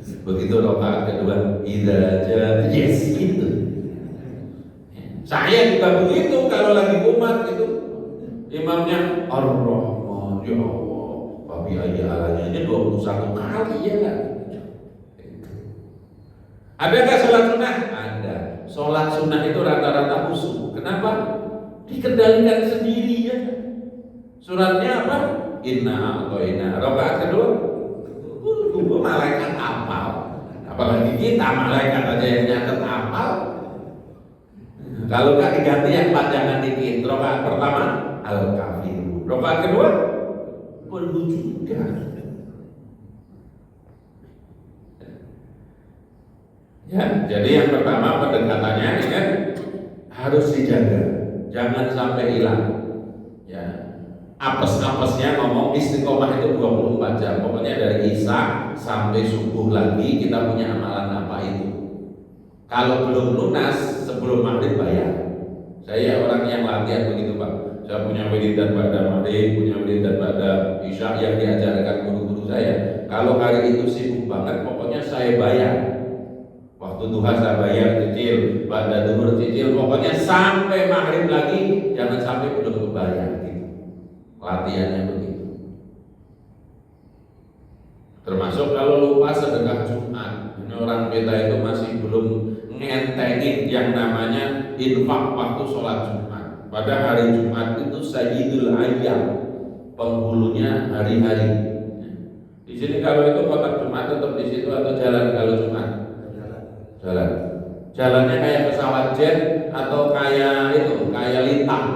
Begitu rakaat kedua, idza ja'a, yes itu. Saya juga begitu kalau lagi umat itu. Imamnya Ar-Rahman, ya Allah. Babi ayah alanya ini 21 kali ya kan? Ada nggak sholat sunnah? Ada. Sholat sunnah itu rata-rata khusyuk. Kenapa? Dikendalikan sendiri ya. Suratnya apa? Inna atau inna. Rakaat kedua, malaikat hafal. Apalagi kita malaikat aja yang nyatet hafal. Kalau nggak diganti yang panjangan dikit. Rakaat pertama al-kafirun. Rakaat kedua perlu juga. Ya, jadi yang pertama pendekatannya ini kan harus dijaga, jangan sampai hilang. Ya, apes-apesnya ngomong istiqomah itu 24 jam. Pokoknya dari isya sampai subuh lagi kita punya amalan apa itu. Kalau belum lunas sebelum maghrib bayar. Saya orang yang latihan begitu Pak. Saya punya wiridan pada maghrib, punya wiridan pada isya yang diajarkan guru-guru saya. Kalau hari itu sibuk banget, pokoknya saya bayar. Waktu duha saya bayar cicil, pada duhur cicil, pokoknya sampai maghrib lagi, jangan sampai belum kebayar gitu. Latihannya begitu. Termasuk kalau lupa sedekah Jumat. Ini orang kita itu masih belum ngentengin yang namanya infak waktu sholat Jumat. Pada hari Jumat itu Sayyidul Ayyam, penghulunya hari-hari. Di sini kalau itu kotak Jumat tetap di situ atau jalan kalau Jumat? Jalan. Jalannya kayak pesawat jet atau kayak itu, kayak lintang.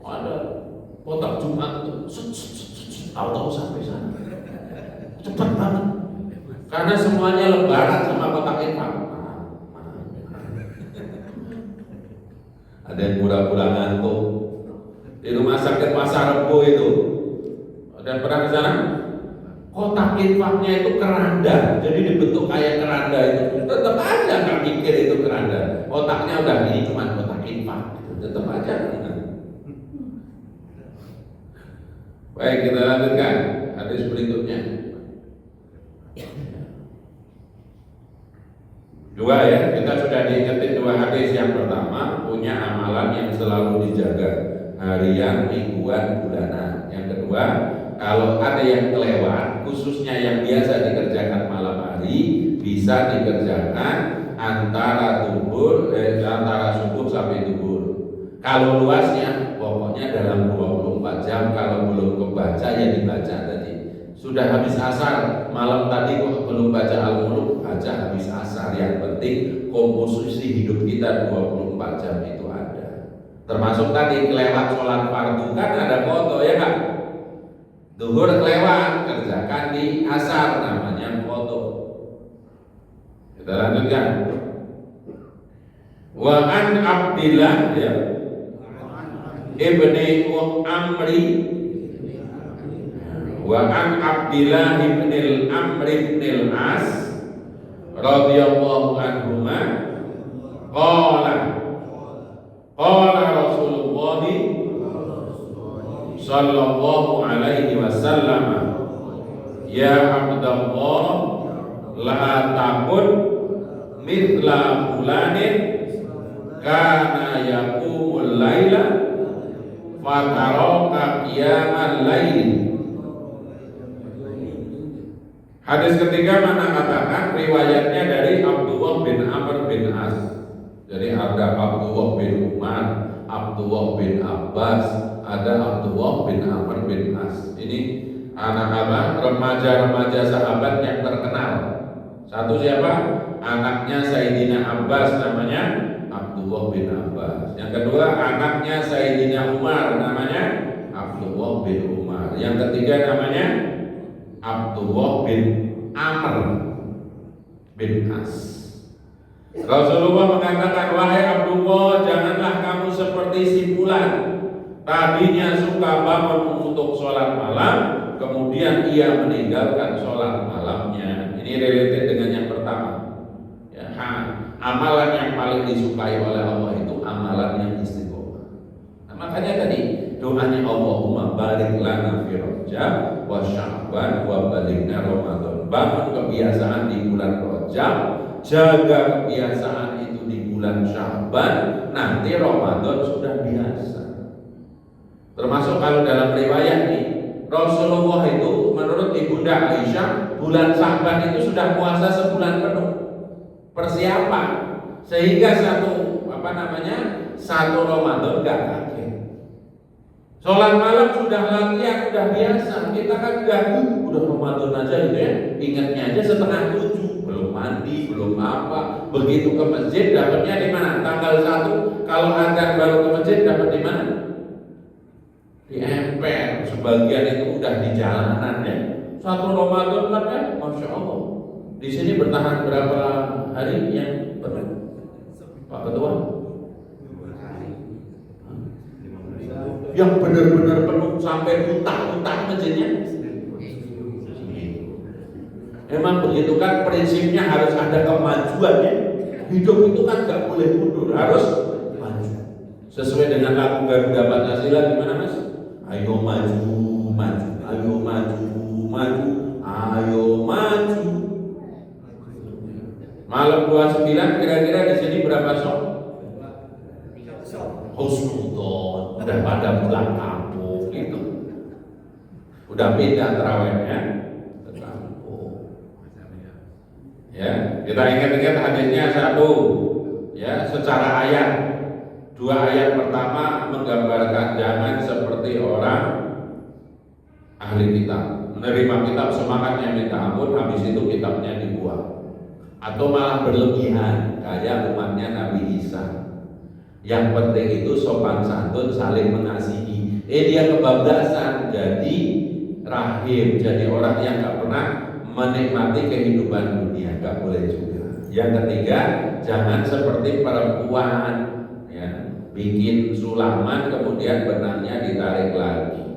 Ada kotak Jumat itu, tahu sampai sana. Cepat banget. Karena semuanya lebaran sama kotak infak. Ada yang pura-pura ngantuk di rumah sakit Pasar Rebo itu. Dan pernah ke sana? Kotak infaknya itu keranda, jadi dibentuk kayak keranda itu. Tetap aja nggak mikir itu keranda. Kotaknya udah ini cuma kotak infak, tetap aja. Baik, kita lanjutkan hadis berikutnya. Dua ya, kita sudah diingetin dua hadis. Yang pertama punya amalan yang selalu dijaga, harian, mingguan, bulanan. Yang kedua, kalau ada yang kelewat, khususnya yang biasa dikerjakan malam hari, bisa dikerjakan antara subuh sampai duhur. Kalau luasnya, pokoknya dalam 24 jam. Kalau belum kebaca ya dibaca tadi. Sudah habis asar, malam tadi kok belum baca Al-Muluk, baca habis asar. Yang penting komposisi hidup kita 24 jam itu ada. Termasuk tadi kelewat sholat fardu kan ada foto ya kan? Duhur kelewat, kerjakan di asar, namanya foto. Kita lanjutkan. Wa an Abdillah ya, ibni Amri, wa an Abdillah ibni Amri ibn As radhiyallahu anhuma qala Rasulullah sallallahu alaihi wasallam, ya Abdullah, la takun mithla fulanin kana yaqumul laila fataraka qiyamal lail. Hadis ketiga mana katakan riwayatnya dari Abdullah bin Amr bin As. Jadi ada Abdullah bin Umar, Abdullah bin Abbas, ada Abdullah bin Amr bin As. Ini anak-anak remaja-remaja sahabat yang terkenal. Satu siapa? Anaknya Sayyidina Abbas, namanya Abdullah bin Abbas. Yang kedua anaknya Sayyidina Umar, namanya Abdullah bin Umar. Yang ketiga namanya Abdullah bin Amr. bin As. Rasulullah mengatakan, wahai Abdullah, janganlah kamu seperti si fulan. Tadinya suka bangun untuk sholat malam, kemudian ia meninggalkan sholat malamnya. Ini related dengan yang pertama. Ya, amalan yang paling disukai oleh Allah itu amalan yang istiqomah. Nah, makanya tadi doanya Allahumma barik lana fi Rajab wa Sya'ban wa balighna Ramadan. Bangun kebiasaan di bulan Rajab, jaga kebiasaan itu di bulan Sya'ban, nanti Ramadan sudah biasa. Termasuk kalau dalam riwayat nih, Rasulullah itu menurut Ibunda Aisyah bulan Sya'ban itu sudah puasa sebulan penuh persiapan, sehingga satu Ramadan gak kaget. Sholat malam sudah latihan, sudah biasa. Kita kan udah Ramadan aja gitu ya, ingatnya aja setengah 7, belum mandi, belum apa. Begitu ke masjid dapatnya di mana? Tanggal 1, kalau adzan baru ke masjid dapat di mana? Di emper. Sebagian itu udah di jalanan ya. Satu Ramadan kan ya, Masya Allah. Di sini bertahan berapa hari yang penuh? Pak Ketua? Yang benar-benar penuh sampai utang masjidnya. Memang begitu kan prinsipnya, harus ada kemajuan ya. Hidup itu kan gak boleh mundur, harus maju. Sesuai dengan lagu Garuda Pancasila gimana Mas? Ayo maju, maju, ayo maju, maju, ayo maju. Malam 29 kira-kira di sini berapa sok? Husnudon, udah pada pulang kampung gitu. Udah pindah terawihnya ke kampung. Ya, kita ingat-ingat hadisnya satu, ya, secara ayat. 2 ayat pertama menggambarkan jangan seperti orang ahli kitab, menerima kitab semangatnya minta ampun, habis itu kitabnya dibuang, atau malah berlebihan kayak umatnya Nabi Isa. Yang penting itu sopan santun, saling mengasihi. Dia kebablasan, jadi rahim, jadi orang yang gak pernah menikmati kehidupan dunia, gak boleh juga. Yang ketiga, jangan seperti perempuan ya, bikin sulaman kemudian benangnya ditarik lagi.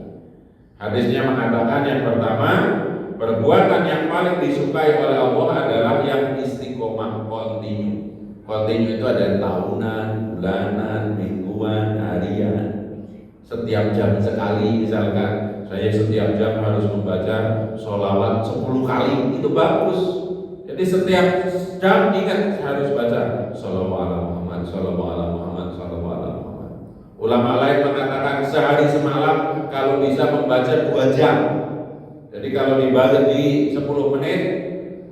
Hadisnya mengatakan yang pertama, perbuatan yang paling disukai oleh Allah adalah yang istiqomah, kontinu. Kontinu itu ada tahunan, bulanan, mingguan, harian. Setiap jam sekali, misalkan saya setiap jam harus membaca sholawat 10 kali, itu bagus. Jadi setiap jam ingat harus baca sholawat ala Muhammad, sholawat ala Muhammad, sholawat ala Muhammad. Ulama lain mengatakan sehari semalam kalau bisa membaca 2 jam. Jadi kalau dibagi di 10 menit,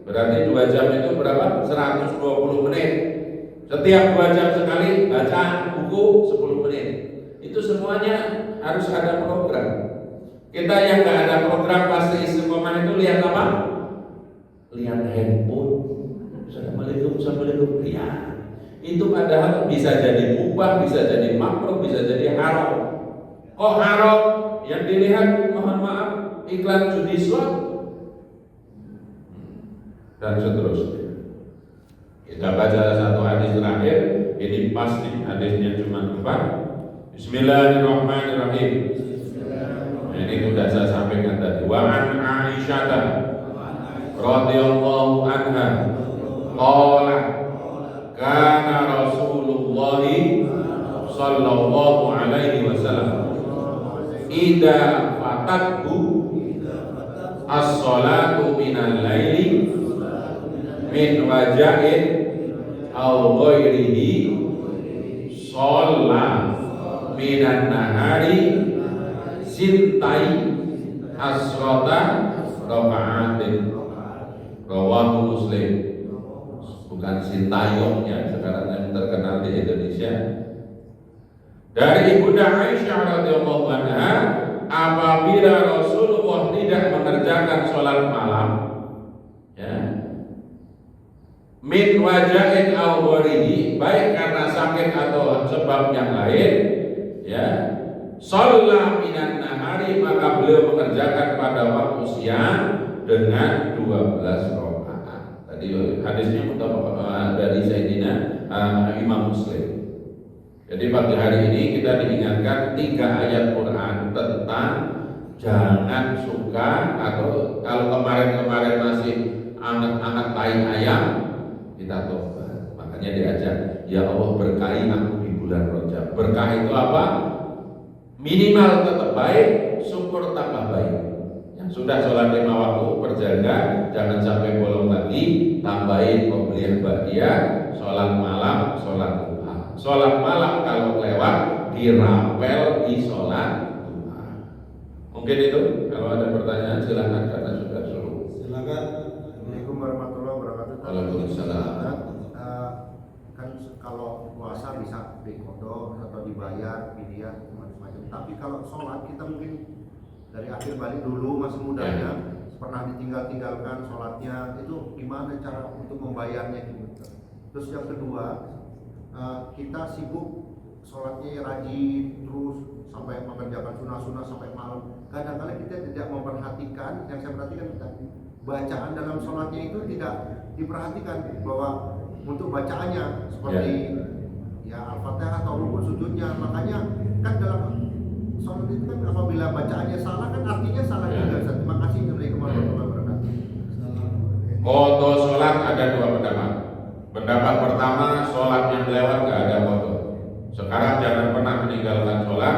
berarti 2 jam itu berapa? 120 menit. Setiap 2 jam sekali baca buku 10 menit. Itu semuanya harus ada program. Kita yang nggak ada program pasti istiqomah itu lihat apa? Lihat handphone. Assalamualaikum, lihat. Itu padahal bisa jadi mubah, bisa jadi makruh, bisa jadi haram. Kok haram? Yang dilihat mohon maaf iklan judi slot dan seterusnya. Kita baca satu hadis terakhir, ini pas nih, hadisnya cuma 4. Bismillahirrahmanirrahim. Nah, ini sudah saya sampaikan tadi. Wa an Aisyah radhiyallahu anha qala kana Rasulullah sallallahu alaihi wasallam idza fatathu as-salatu minal laili min waja'in aw ghairihi shalla minan nahari sintai asrata raka'atin. Rawahu Muslim. Bukan sintayong ya, sekarang yang terkenal di Indonesia. Dari Ibunda Aisyah radhiyallahu anha, apabila Rasulullah tidak mengerjakan sholat malam ya, min wajahin aw gharihi, baik karena sakit atau sebab yang lain ya, shalla minan nahari, maka beliau mengerjakan pada waktu siang dengan 12 rakaat. Tadi Jadi hadisnya dari Sayyidina Imam Muslim. Jadi pagi hari ini kita diingatkan 3 ayat Quran tentang jangan suka, atau kalau kemarin-kemarin masih anget-anget tai ayam, kita tobat. Makanya diajak, ya Allah berkahi aku di bulan Rajab. Berkah itu apa? Minimal tetap baik, syukur tambah baik. Yang sudah sholat 5 waktu berjaga, jangan sampai bolong lagi. Tambahin pembelian ba'diyah, sholat malam, sholat duha. Sholat malam kalau lewat dirapel di sholat duha. Mungkin itu. Kalau ada pertanyaan silakan karena sudah suruh. Silakan. Assalamualaikum warahmatullahi wabarakatuh. Waalaikumsalam. Kan kalau puasa bisa dikodok atau dibayar, fidyah macam-macam. Tapi kalau sholat kita mungkin dari akhir balik dulu masih mudanya pernah ditinggalkan sholatnya, itu gimana cara untuk membayarnya gitu. Terus yang kedua, kita sibuk sholatnya rajin terus sampai mengerjakan sunnah-sunnah sampai malam. Kadang-kadang kita tidak memperhatikan, yang saya perhatikan bacaan dalam sholatnya itu tidak diperhatikan, bahwa untuk bacaannya seperti ya Al-Fatihah atau rukun sujudnya. Makanya kan dalam sholat itu kan apabila bacaannya salah kan artinya salah juga. Terima kasih. Assalamualaikum warahmatullahi wabarakatuh. Qadha sholat ada 2 pendapat. Pendapat pertama, sholat yang lewat gak ada qadha. Sekarang jangan pernah meninggalkan sholat,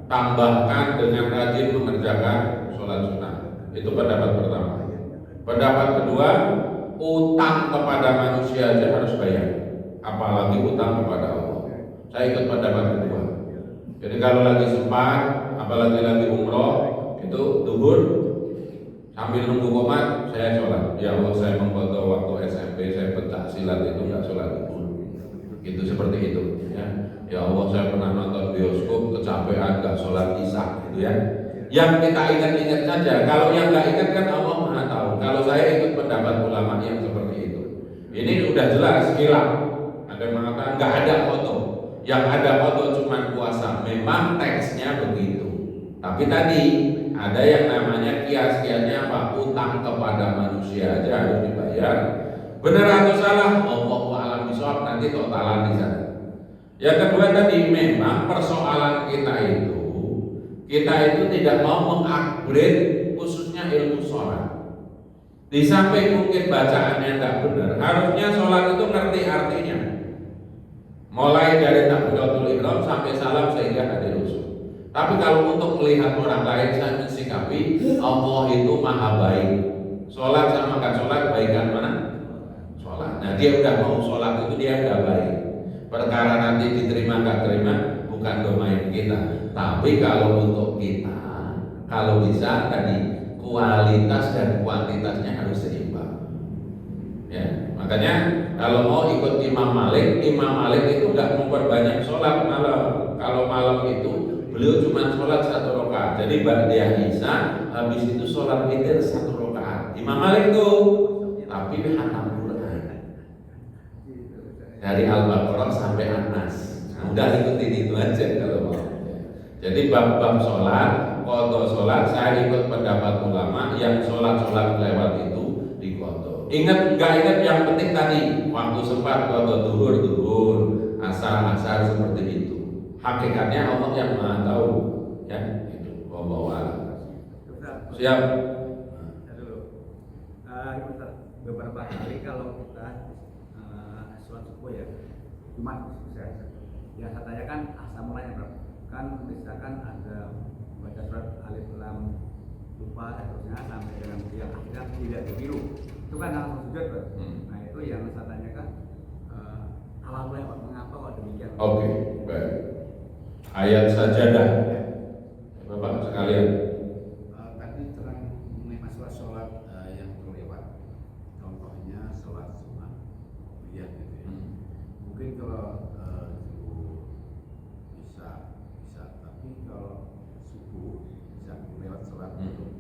tambahkan dengan rajin mengerjakan sholat sunnah. Itu pendapat pertama. Pendapat kedua, utang kepada manusia aja harus bayar, apalagi utang kepada Allah. Saya ikut pendapat kedua. Jadi kalau lagi sempat, apalagi lagi umroh, itu duhur sambil nunggu komat, saya sholat. Ya Allah, saya mengqadha waktu SMP saya pencak silat itu nggak sholat duhur. Itu seperti itu. Ya Allah, saya pernah nonton bioskop kecapean nggak sholat isya, gitu ya. Yang kita ingat-ingat saja. Kalau yang nggak ingat kan Allah Maha tahu. Kalau saya ikut pendapat ulama yang seperti itu. Ini udah jelas hilang. Ada yang mengatakan nggak ada foto. Yang ada foto cuma puasa. Memang teksnya begitu. Tapi tadi ada yang namanya kias-kiasnya apa? Utang kepada manusia aja harus dibayar. Benar atau salah? Allahu a'lam bishawab, nanti totalan di sana. Yang kedua tadi, memang persoalan kita itu tidak mau mengupgrade khususnya ilmu sholat. Di samping mungkin bacaannya tidak benar, harusnya sholat itu ngerti artinya. Mulai dari takbiratul ihram sampai salam sehingga hadir usul. Tapi kalau untuk melihat orang lain, saya mensikapi Allah itu maha baik. Sholat sama kan sholat, baikan mana? Sholat. Nah dia udah mau sholat itu dia udah baik. Perkara nanti diterima nggak terima bukan domain kita. Tapi kalau untuk kita, kalau bisa tadi kualitas dan kuantitasnya harus seimbang. Ya, makanya kalau mau ikut Imam Malik itu nggak memperbanyak sholat malam. Kalau malam itu beliau cuma sholat 1 rakaat. Jadi ba'da isya habis itu sholat witir 1 rakaat. Imam Malik tuh tapi khatam Quran dari Al-Baqarah sampai An-Nas. Udah ikutin itu aja kalau mau. Jadi bab-bab sholat, qadha sholat, saya ikut pendapat ulama yang sholat lewat itu di qadha. Ingat nggak ingat yang penting tadi waktu sempat qadha duhur, asar seperti itu. Hakikatnya Allah yang Maha tahu, ya itu. Wallahu a'lam. Siap. Beberapa kali kalau kita sholat subuh ya, cuma yang saya tanyakan asal mulanya berapa? Kan misalkan ada baca surat alif lam lupa seterusnya sampai dengan yang akhirnya tidak dibiru, itu kan langsung sujud Pak. Nah itu yang saya tanyakan awal mulanya mengapa kok demikian? Oke, baik. Ayat sajadah, Bapak sekalian. Tadi terang mengenai masalah sholat yang terlewat, contohnya sholat sunnah, ya gitu ya. Mungkin kalau bisa, tapi kalau subuh bisa lewat sholat untuk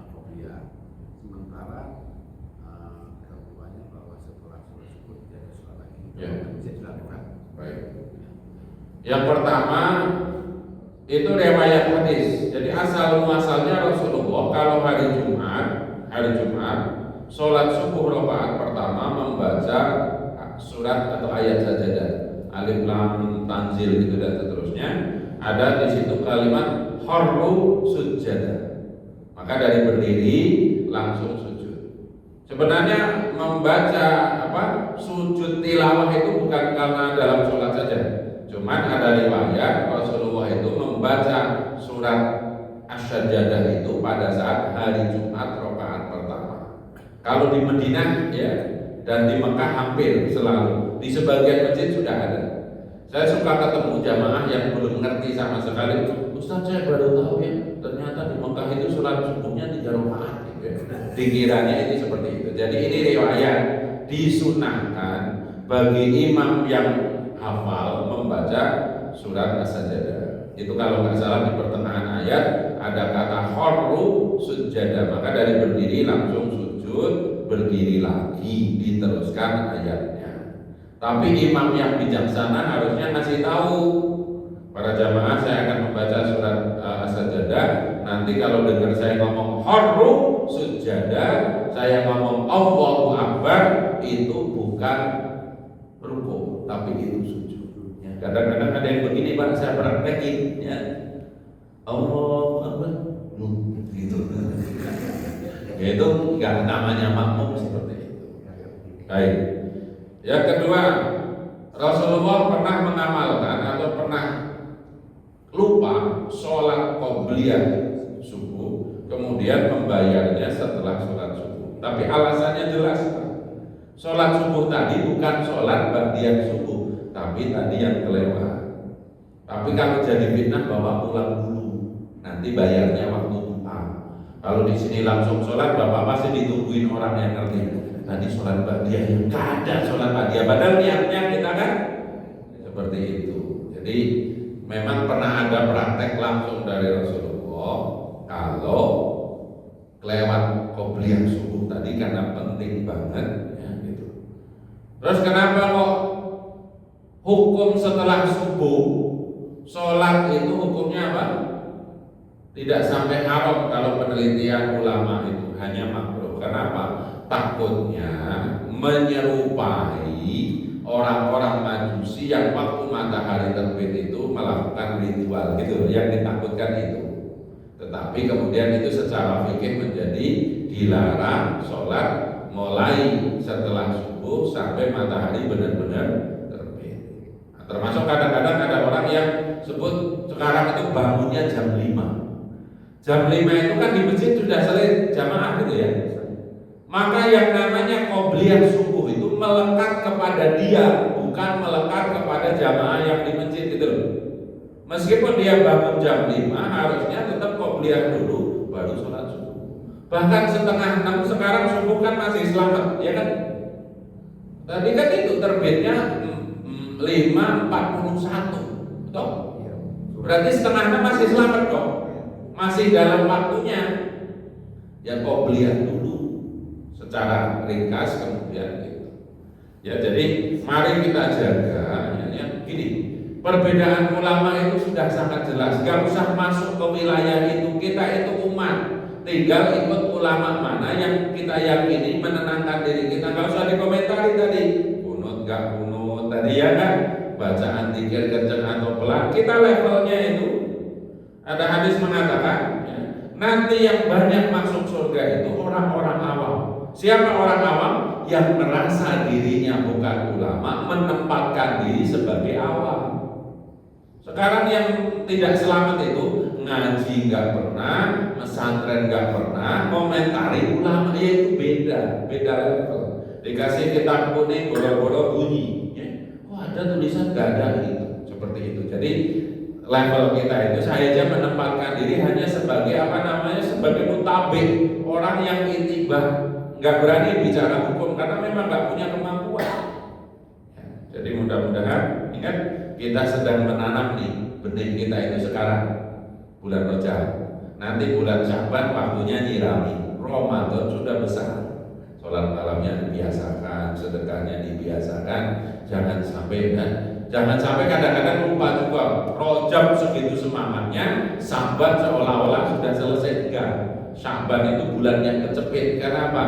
qobliyah. Sementara ketentuannya bahwa setelah sholat subuh tidak ada sholat lagi, bisa dilakukan. Baik. Yang pertama itu riwayat hadis. Jadi asal muasalnya Rasulullah kalau hari Jumat sholat subuh rakaat pertama membaca surat atau ayat sajadah, alif lam tanzil gitu dan seterusnya. Ada di situ kalimat harru sujada, maka dari berdiri langsung sujud. Sebenarnya membaca sujud tilawah itu bukan karena dalam sholat saja, cuman ada riwayat Rasulullah itu membaca surat as-sajadah itu pada saat hari Jumat rakaat pertama. Kalau di Madinah ya dan di Mekah hampir selalu, di sebagian masjid sudah ada. Saya suka ketemu jamaah yang belum ngerti sama sekali. Ustaz, saya baru tahu ya, ternyata di Mekah itu sholat subuhnya 3 rakaat gitu ya. Dikiranya itu seperti itu. Jadi ini riwayat disunahkan bagi imam yang hafal membaca surat as-sajadah. Itu kalau nggak salah di pertengahan ayat ada kata harru sujada, maka dari berdiri langsung sujud, berdiri lagi, diteruskan ayatnya. Tapi imam yang bijaksana harusnya ngasih tahu para jamaah, saya akan membaca surat as-sajadah. Nanti kalau dengar saya ngomong harru sujada, saya ngomong Allahu Akbar, itu bukan ruku, tapi itu sujud. Ya, kadang-kadang ada yang begini, Pak, saya praktekin ya. Allahu Akbar, gitu. Ya, itu nggak namanya makmum seperti itu. Baik. Yang kedua, Rasulullah pernah mengamalkan atau pernah lupa sholat qobliyah subuh, kemudian membayarnya setelah sholat subuh. Tapi alasannya jelas, sholat subuh tadi bukan sholat ba'diyah subuh, tapi tadi yang kelewat. Tapi kalau jadi fitnah bawa pulang dulu, nanti bayarnya waktu duha. Kalau di sini langsung sholat, bapak pasti ditungguin orang yang ngerti. Tadi sholat ba'diyah, yang ada sholat ba'diyah, padahal niatnya kita kan seperti itu. Jadi memang pernah ada praktek langsung dari Rasulullah kalau kelewat qobliyah subuh tadi karena penting banget ya gitu. Terus kenapa kok hukum setelah subuh sholat itu hukumnya apa? Tidak sampai haram kalau penelitian ulama itu, hanya makruh. Kenapa? Takutnya menyerupai orang-orang Majusi yang waktu matahari terbit itu melakukan ritual gitu, yang ditakutkan itu. Tetapi kemudian itu secara fikih menjadi dilarang sholat mulai setelah subuh sampai matahari benar-benar terbit. Nah, termasuk kadang-kadang ada orang yang sebut sekarang itu bangunnya jam 5. Jam 5 itu kan di masjid sudah selesai jamaah gitu ya. Maka yang namanya qobliyah subuh itu melekat kepada dia, bukan melekat kepada jamaah yang di masjid gitu loh. Meskipun dia bangun jam 5, harusnya tetap qobliyah dulu baru sholat subuh. Bahkan setengah 6 sekarang subuh kan masih selamat, ya kan? Tadi kan itu terbitnya 5.41, toh? Berarti setengah 6 masih selamat dong, masih dalam waktunya. Ya qobliyah dulu secara ringkas kemudian gitu. Ya jadi mari kita jaga ya gini, perbedaan ulama itu sudah sangat jelas, gak usah masuk ke wilayah itu. Kita itu umat, tinggal ikut ulama mana yang kita yakini menenangkan diri kita. Gak usah dikomentari tadi kunut gak kunut tadi ya kan, bacaan zikir kenceng atau pelan, kita levelnya itu. Ada hadis mengatakan ya, nanti yang banyak masuk surga itu orang-orang awam. Siapa orang awam? Yang merasa dirinya bukan ulama, menempatkan diri sebagai awam. Sekarang yang tidak selamat itu ngaji nggak pernah, pesantren nggak pernah, komentari ulama, ya itu beda level. Dikasih kitab kuning, boro-boro bunyi, ya. Oh ada tulisan nggak ada itu, seperti itu. Jadi level kita itu, saya aja menempatkan diri hanya sebagai sebagai mutabik, orang yang intibah, nggak berani bicara hukum karena memang nggak punya kemampuan. Ya, jadi mudah-mudahan ingat kita sedang menanam nih benih kita itu sekarang bulan Rajab. Nanti bulan Sya'ban waktunya nyirami. Ramadan sudah besar. Sholat malamnya dibiasakan, sedekahnya dibiasakan. Jangan sampai kadang-kadang lupa juga. Rajab segitu semangatnya, Sya'ban seolah-olah sudah selesai. Enggak. Sya'ban itu bulan yang kecepit. Karena apa?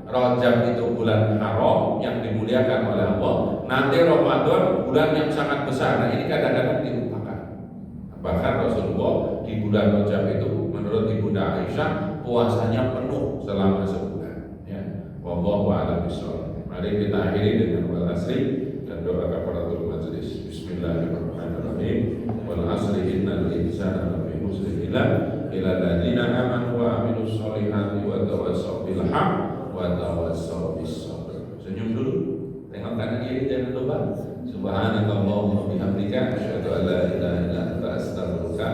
Rajab itu bulan haram yang dimuliakan oleh Allah. Nanti Ramadan bulan yang sangat besar. Nah ini kadang-kadang dilupakan. Bahkan Rasulullah di bulan Rajab itu menurut Ibunda Aisyah puasanya penuh selama sebulan. Ya, wallahu a'lam bishawab. Mari kita akhiri dengan wal asri dan doa kafaratul majlis. Bismillahirrahmanirrahim. Wal asri innal insana lafi khusr illa alladziina aamanu wa 'amilus shalihati wa tawassaw bil haqq wa tawassaw bis sabr. Senyum dulu. Tengok kanan kiri, jangan lupa. Subhanakallahumma bihamdika asyhadu an la ilaha illa anta astaghfiruka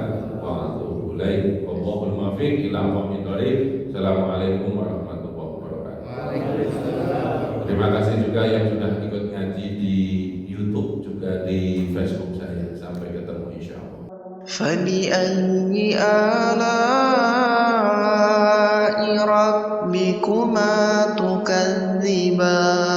wa atubu ilaik. Wallahul muwaffiq ila aqwamit thoriq. Assalamualaikum warahmatullahi wabarakatuh. Terima kasih juga yang sudah ikut ngaji di YouTube juga di Facebook saya. Sampai ketemu insyaallah. فبأي آلاء ربكما تكذبان